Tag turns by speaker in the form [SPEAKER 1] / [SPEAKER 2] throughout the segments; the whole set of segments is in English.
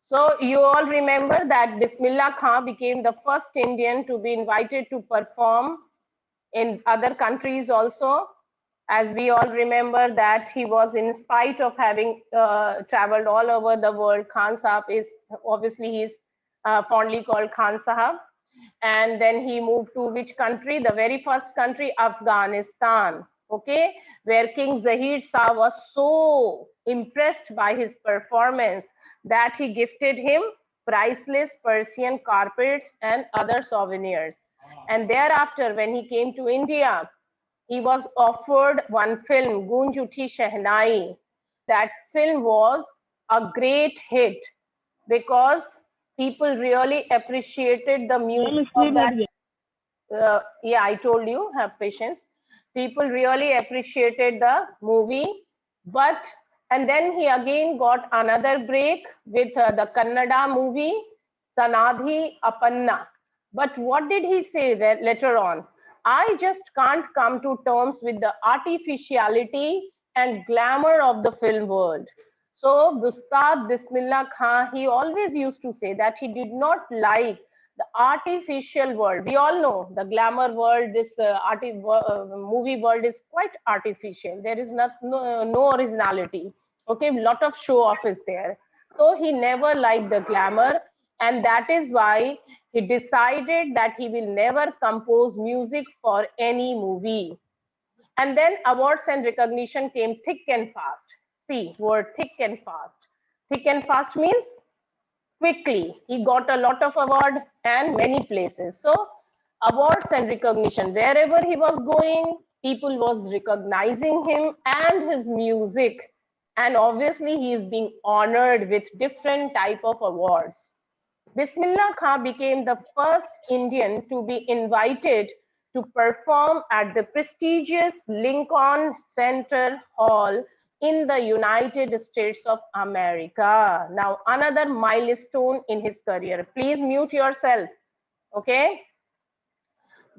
[SPEAKER 1] So you all remember that Bismillah Khan became the first Indian to be invited to perform in other countries also. As we all remember that he was, in spite of having traveled all over the world, Khan Sahab is obviously he's fondly called Khan Sahab. And then he moved to which country? The very first country, Afghanistan. Okay, where King Zahir Shah was so impressed by his performance that he gifted him priceless Persian carpets and other souvenirs. And thereafter, when he came to India, he was offered one film, Goonj Uthi Shehnai. That film was a great hit because people really appreciated the
[SPEAKER 2] ma'am
[SPEAKER 1] music of
[SPEAKER 2] screen हट
[SPEAKER 1] that.
[SPEAKER 2] गया.
[SPEAKER 1] Yeah, I told you, have patience. People really appreciated the movie, but and then he again got another break with the Kannada movie Sanadhi Apanna. But what did he say later on? I just can't come to terms with the artificiality and glamour of the film world. So Ustad Bismillah Khan, he always used to say that he did not like the artificial world. We all know the glamour world, this movie world is quite artificial. There is no originality. Okay, a lot of show off is there. So he never liked the glamour, and that is why he decided that he will never compose music for any movie. And then awards and recognition came thick and fast. See, word thick and fast. Thick and fast means quickly. He got a lot of award and many places. So awards and recognition, wherever he was going, people was recognizing him and his music. And obviously he is being honored with different type of awards. Bismillah Khan became the first Indian to be invited to perform at the prestigious Lincoln Center Hall in the United States of America. Now, another milestone in his career. Please mute yourself. Okay.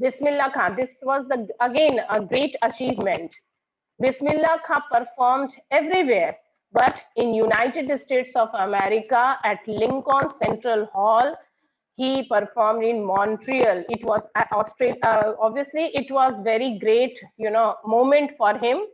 [SPEAKER 1] Bismillah Khan, this was again a great achievement. Bismillah Khan performed everywhere, but in United States of America at Lincoln Central Hall, he performed in Montreal. It was Australia. Obviously, it was very great, moment for him.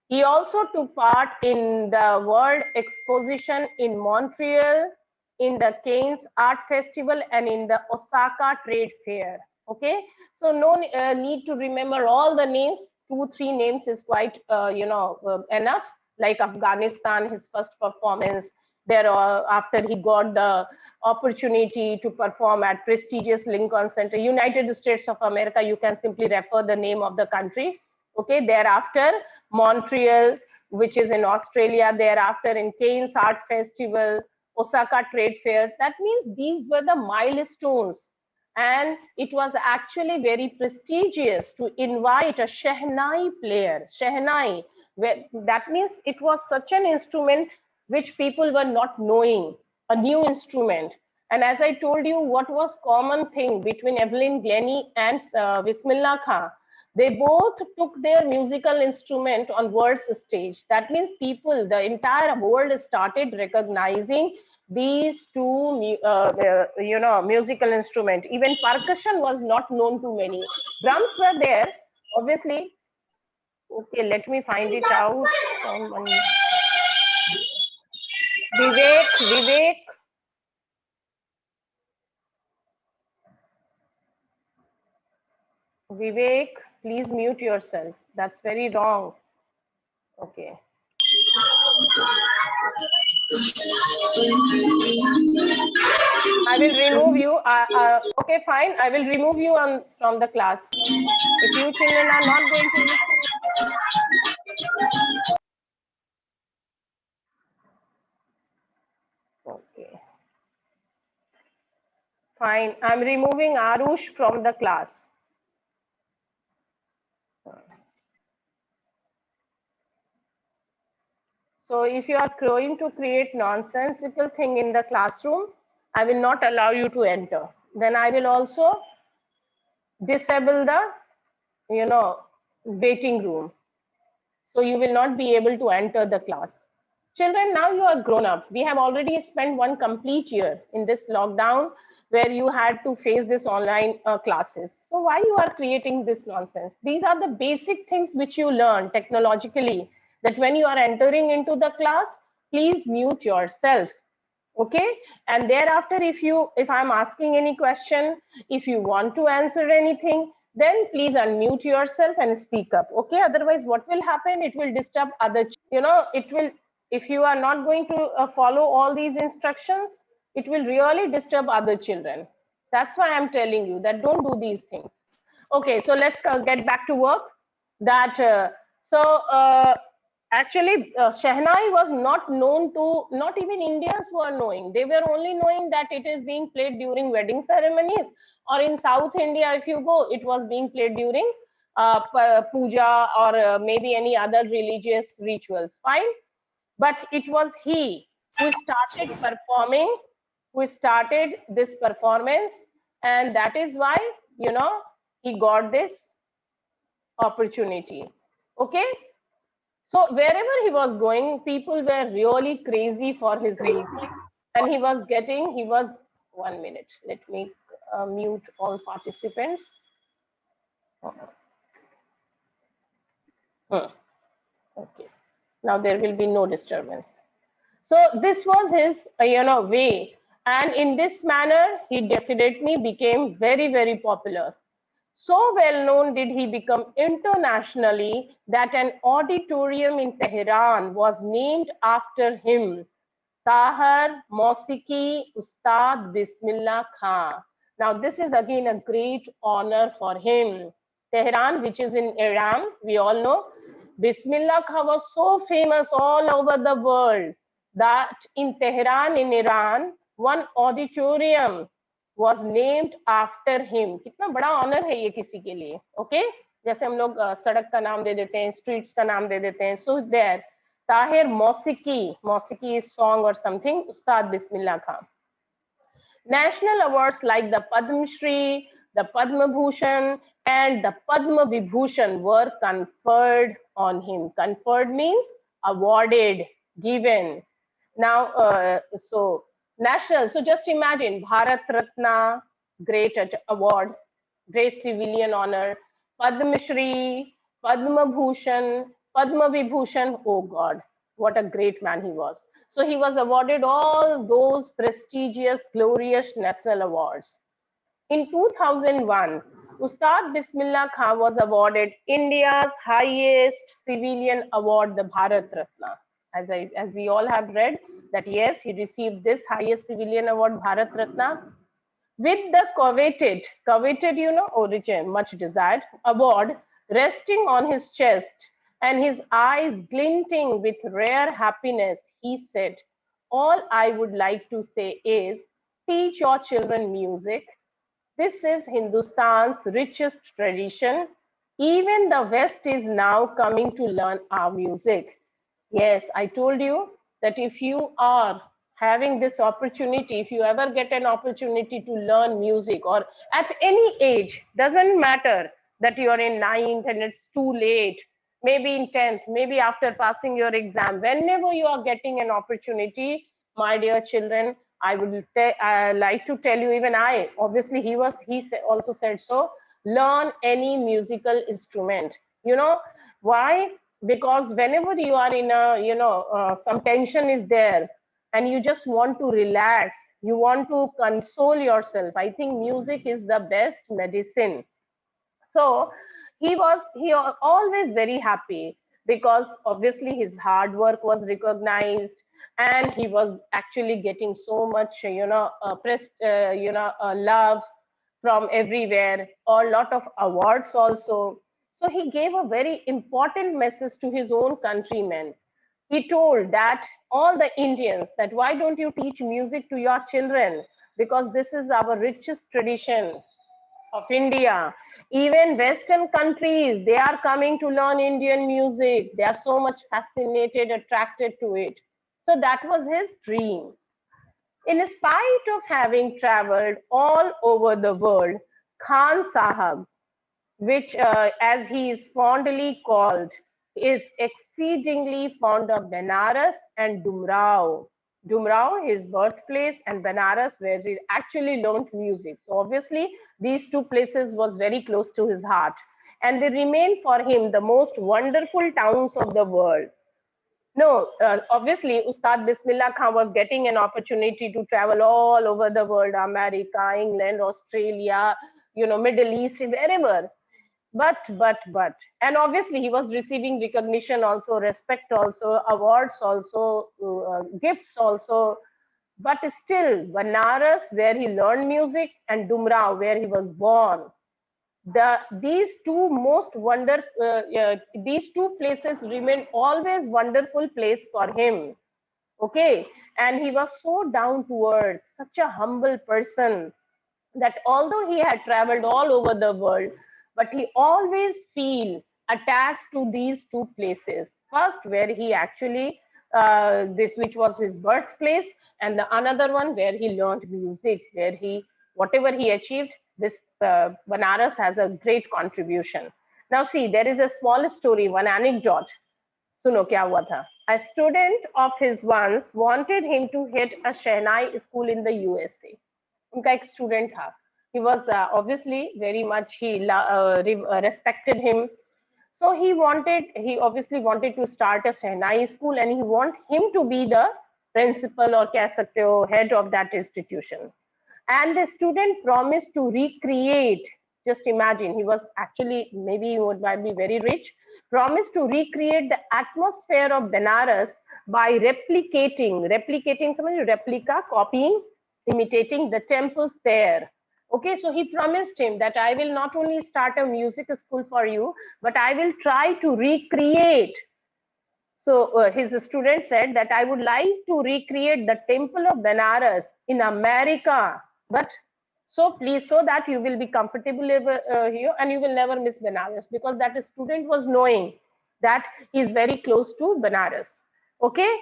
[SPEAKER 1] He also took part in the World Exposition in Montreal, in the Cannes Art Festival, and in the Osaka Trade Fair. Okay, so no need to remember all the names. 2, 3 names is quite, enough. Like Afghanistan, his first performance there after he got the opportunity to perform at prestigious Lincoln Center, United States of America. You can simply refer the name of the country. Okay, thereafter Montreal, which is in Australia, thereafter in Cannes Art Festival, Osaka Trade Fair. That means these were the milestones. And it was actually very prestigious to invite a Shehnai player. Shehnai, that means it was such an instrument which people were not knowing, a new instrument. And as I told you, what was common thing between Evelyn Glennie and Bismillah Khan? They both took their musical instrument on world's stage. That means people, the entire world started recognizing these two, musical instrument. Even percussion was not known to many. Drums were there, obviously. Okay, let me find it out. Vivek, Vivek, please mute yourself. That's very wrong. Okay. I will remove you. Okay, fine. I will remove you from the class. If you children are not going to listen. Okay. Fine. I'm removing Arush from the class. So if you are going to create nonsensical thing in the classroom, I will not allow you to enter. Then I will also disable the, waiting room. So you will not be able to enter the class. Children, now you are grown up. We have already spent one complete year in this lockdown where you had to face this online classes. So why you are creating this nonsense? These are the basic things which you learn technologically, that when you are entering into the class, please mute yourself. Okay, and thereafter, if I'm asking any question, if you want to answer anything, then please unmute yourself and speak up. Okay, otherwise what will happen, it will disturb other, it will, if you are not going to follow all these instructions, it will really disturb other children. That's why I'm telling you that don't do these things. Okay, so let's get back to work. That so Actually, Shehnai was not known to, not even Indians were knowing. They were only knowing that it is being played during wedding ceremonies, or in South India, if you go, it was being played during puja, or maybe any other religious rituals. Fine, but it was he who started performing, who started this performance, and that is why, he got this opportunity. Okay, so wherever he was going, people were really crazy for his music. And he was, 1 minute, let me mute all participants. Okay, now there will be no disturbance. So this was his, way. And in this manner, he definitely became very, very popular. So well known did he become internationally that an auditorium in Tehran was named after him. Tahir Mosiki Ustad Bismillah Khan. Now, this is again a great honor for him. Tehran, which is in Iran, we all know, Bismillah Khan was so famous all over the world that in Tehran, in Iran, one auditorium was named after him. कितना बड़ा honour है ये किसी के लिए, okay? जैसे हम लोग सड़क का नाम दे देते हैं, स्ट्रीट्स का नाम दे देते हैं. So there, Tahir Mosiki, Mosiki is song or something, Ustad Bismillah Khan. National awards like the Padma Shri, the Padma Bhushan, and the Padma Vibhushan were conferred on him. Conferred means awarded, given. Now, so national, so just imagine Bharat Ratna, great award, great civilian honor, Padma Shri, Padma Bhushan, Padma Vibhushan. Oh God, what a great man he was. So he was awarded all those prestigious, glorious national awards. In 2001, Ustad Bismillah Khan was awarded India's highest civilian award, the Bharat Ratna. As we all have read, that yes, he received this highest civilian award, Bharat Ratna, with the coveted, origin, much desired award resting on his chest and his eyes glinting with rare happiness. He said, all I would like to say is, teach your children music. This is Hindustan's richest tradition. Even the West is now coming to learn our music. Yes, I told you that if you are having this opportunity, if you ever get an opportunity to learn music, or at any age, doesn't matter that you're in ninth and it's too late, maybe in 10th, maybe after passing your exam, whenever you are getting an opportunity, my dear children, I would like to tell you, even I, obviously he also said so, learn any musical instrument. You know, why? Because whenever you are in a, some tension is there and you just want to relax, you want to console yourself, I think music is the best medicine. So he always very happy because obviously his hard work was recognized and he was actually getting so much, love from everywhere, or a lot of awards also. So he gave a very important message to his own countrymen. He told that all the Indians, that why don't you teach music to your children, because this is our richest tradition of India. Even Western countries, they are coming to learn Indian music. They are so much fascinated, attracted to it. So that was his dream. In spite of having traveled all over the world, Khan Sahab, which as he is fondly called, is exceedingly fond of Benares and Dumrao. Dumrao, his birthplace, and Benares, where he actually learned music. So obviously, these two places was very close to his heart, and they remain for him the most wonderful towns of the world. No, obviously, Ustad Bismillah Khan was getting an opportunity to travel all over the world, America, England, Australia, Middle East, wherever. But, and obviously he was receiving recognition also, respect also, awards also, gifts also. But still, Banaras, where he learned music, and Dumra, where he was born, these two most these two places remain always wonderful place for him. Okay, and he was so down to earth, such a humble person, that although he had traveled all over the world, but he always feel attached to these two places. First, where he actually this which was his birthplace, and the another one where he learned music, where he whatever he achieved, this Banaras has a great contribution. Now see, there is a small story, one anecdote. सुनो क्या हुआ था. A student of his once wanted him to head a Shehnai school in the USA. उनका एक student था. He was obviously very much respected him. So he obviously wanted to start a Shehnai school, and he want him to be the principal, or कह सकते हो, head of that institution. And the student promised to recreate, just imagine, he was actually, maybe he might be very rich, promised to recreate the atmosphere of Benares by replicating, समझ, replica, copying, imitating the temples there. Okay, so he promised him that I will not only start a music school for you, but I will try to recreate. So his student said that I would like to recreate the temple of Benares in America, but so please, so that you will be comfortable here, and you will never miss Benares, because that student was knowing that he is very close to Benares. Okay,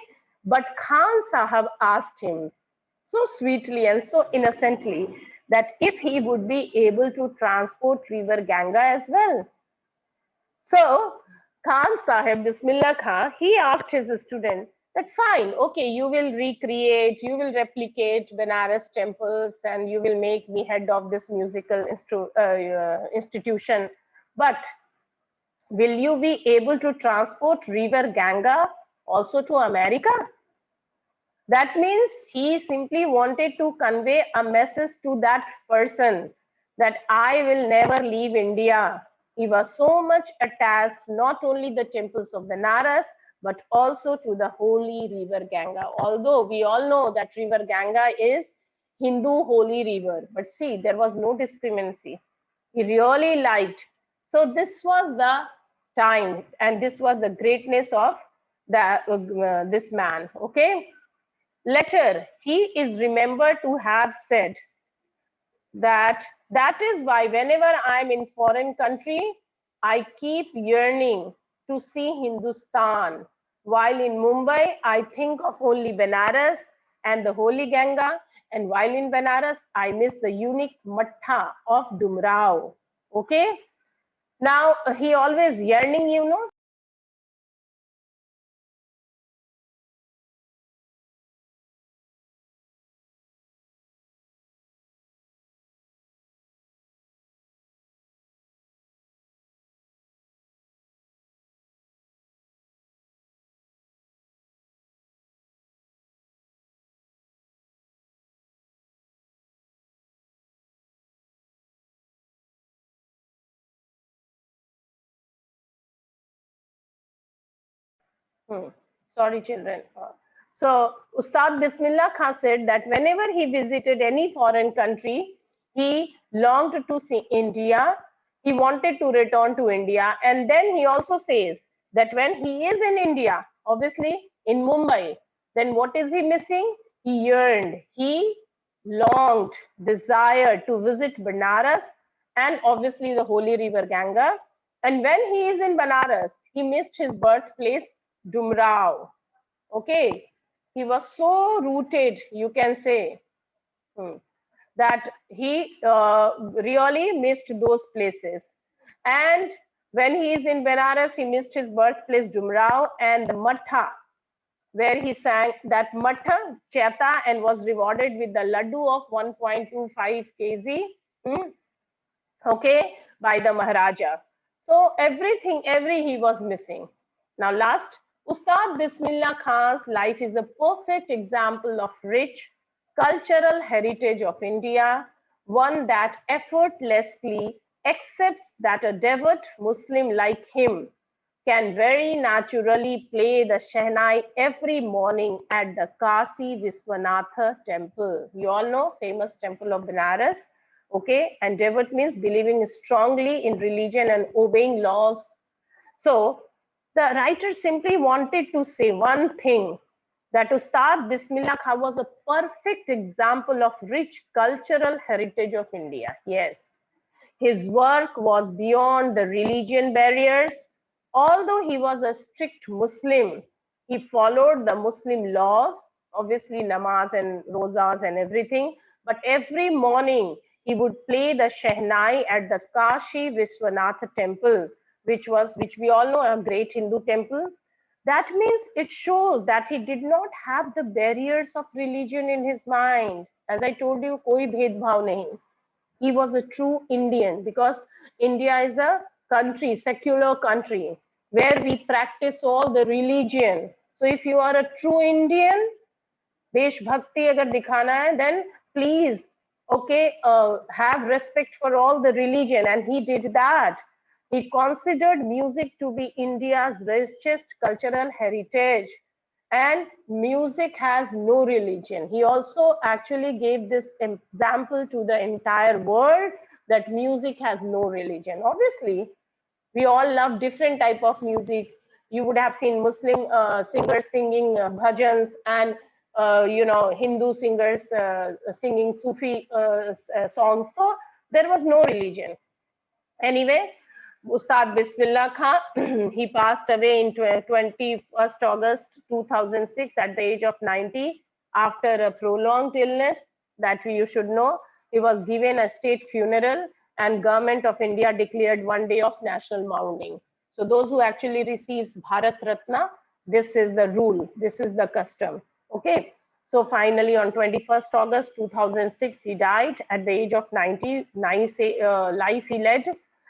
[SPEAKER 1] but Khan Sahab asked him so sweetly and so innocently that if he would be able to transport river Ganga as well. So Khan Sahib, Bismillah Khan, he asked his student that fine, okay, you will recreate, you will replicate Benares temples, and you will make me head of this musical institution. But will you be able to transport river Ganga also to America? That means he simply wanted to convey a message to that person that I will never leave India. He was so much attached not only the temples of Benares, but also to the holy river Ganga. Although we all know that river Ganga is Hindu holy river, but see, there was no discriminancy. He really liked. So this was the time, and this was the greatness of this man. Okay. Later, he is remembered to have said that that is why whenever I'm in foreign country, I keep yearning to see Hindustan. While in Mumbai, I think of only Benares and the Holy Ganga. And while in Benares, I miss the unique Mattha of Dumrao. Okay. Now, he always yearning, Sorry, children. So, Ustad Bismillah Khan said that whenever he visited any foreign country, he longed to see India. He wanted to return to India. And then he also says that when he is in India, obviously in Mumbai, then what is he missing? He yearned, he longed, desired to visit Banaras and obviously the holy river Ganga. And when he is in Banaras, he missed his birthplace, Dumrao. Okay, he was so rooted, you can say, that he really missed those places. And When he is in Benares, he missed his birthplace Jumrao and the Matha, where he sang that Matha Cheta and was rewarded with the laddu of 1.25 kg, okay, by the Maharaja. So everything, he was missing. Now last, Ustad Bismillah Khan's life is a perfect example of rich cultural heritage of India, one that effortlessly accepts that a devout Muslim like him can very naturally play the Shehnai every morning at the Kasi Viswanatha temple. You all know, famous temple of Benares. Okay, and devout means believing strongly in religion and obeying laws. So the writer simply wanted to say one thing, that Ustad Bismillah Khan was a perfect example of rich cultural heritage of India. Yes, his work was beyond the religion barriers. Although he was a strict Muslim, he followed the Muslim laws, obviously namaz and rozas and everything. But every morning he would play the Shehnai at the Kashi Vishwanath temple, which we all know a great Hindu temple. That means it shows that he did not have the barriers of religion in his mind. As I told you, koi bhedbhav nahi. He was a true Indian, because India is a country, secular country, where we practice all the religion. So if you are a true Indian, देश भक्ति अगर दिखाना है, then please, okay, have respect for all the religion, and he did that. He considered music to be India's richest cultural heritage, and music has no religion. He also actually gave this example to the entire world, that music has no religion. Obviously, we all love different type of music. You would have seen Muslim singers singing bhajans, and Hindu singers singing Sufi songs. So there was no religion. Anyway, Ustad Bismillah Khan, he passed away in 21st August 2006 at the age of 90 after a prolonged illness that you should know. He was given a state funeral, and Government of India declared one day of national mourning. So those who actually receives Bharat Ratna, this is the rule, this is the custom. Okay. So finally, on 21st August 2006, he died at the age of 90. Nice life he led.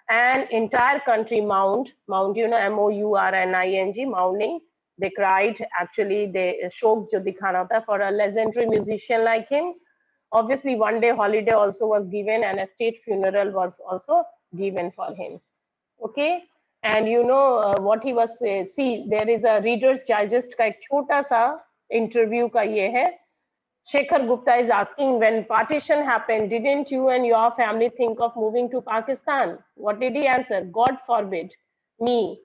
[SPEAKER 1] And entire country mourned, mourning, mourning. They cried, actually, they showed jo dikhana tha for a legendary musician like him. Obviously, one day holiday also was given, and a state funeral was also given for him. Okay. And what he was see, there is a Reader's Digest का एक छोटा सा interview का ये है. Shekhar Gupta is asking, when partition happened, didn't you and your family think of moving to Pakistan? What did he answer? God forbid me.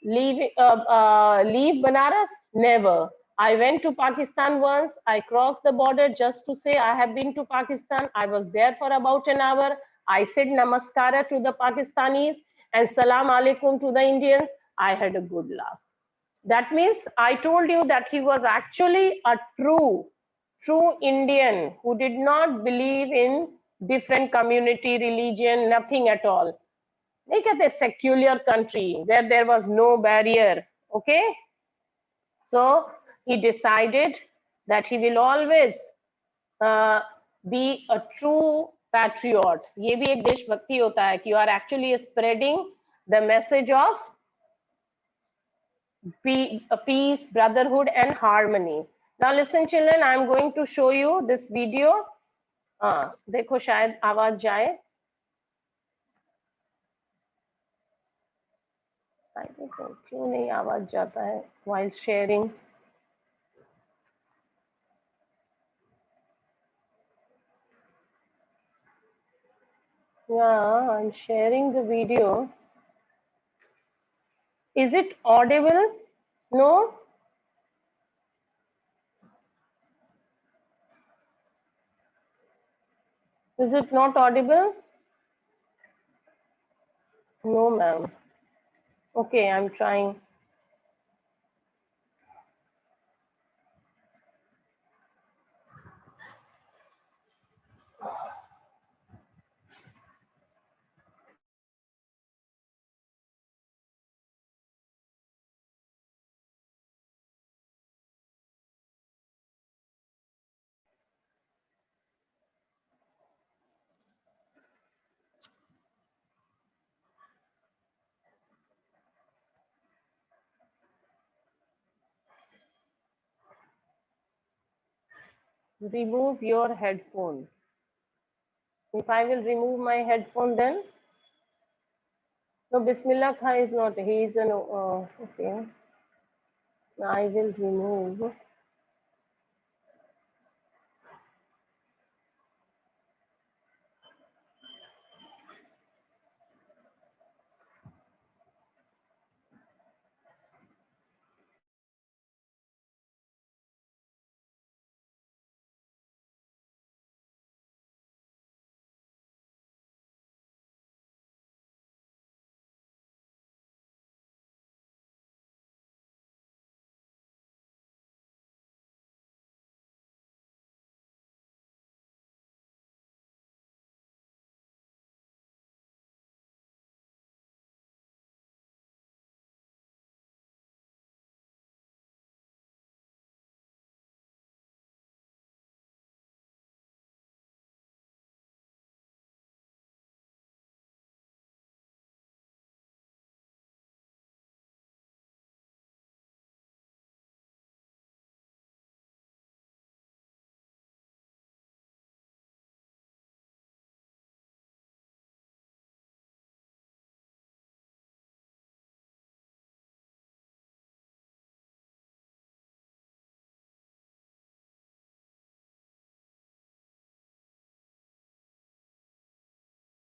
[SPEAKER 1] Leave Banaras? Never. I went to Pakistan once. I crossed the border just to say I have been to Pakistan. I was there for about an hour. I said namaskara to the Pakistanis and salam alaikum to the Indians. I had a good laugh. That means I told you that he was actually a true Indian who did not believe in different community, religion, nothing at all. Make it a secular country where there was no barrier. Okay. So he decided that he will always be a true patriot. ये भी एक देशभक्ति होता है कि you are actually spreading the message of peace, brotherhood, and harmony. Now listen, children, I am going to show you this video. देखो शायद आवाज जाए. I don't know क्यों नहीं आवाज जाता है while sharing. Yeah, I'm sharing the video. Is it audible? No? Is it not audible? No, ma'am. Okay, I'm trying. remove your headphone. If I will remove my headphone, then no, Bismillah Khan is not. He is an okay. I will remove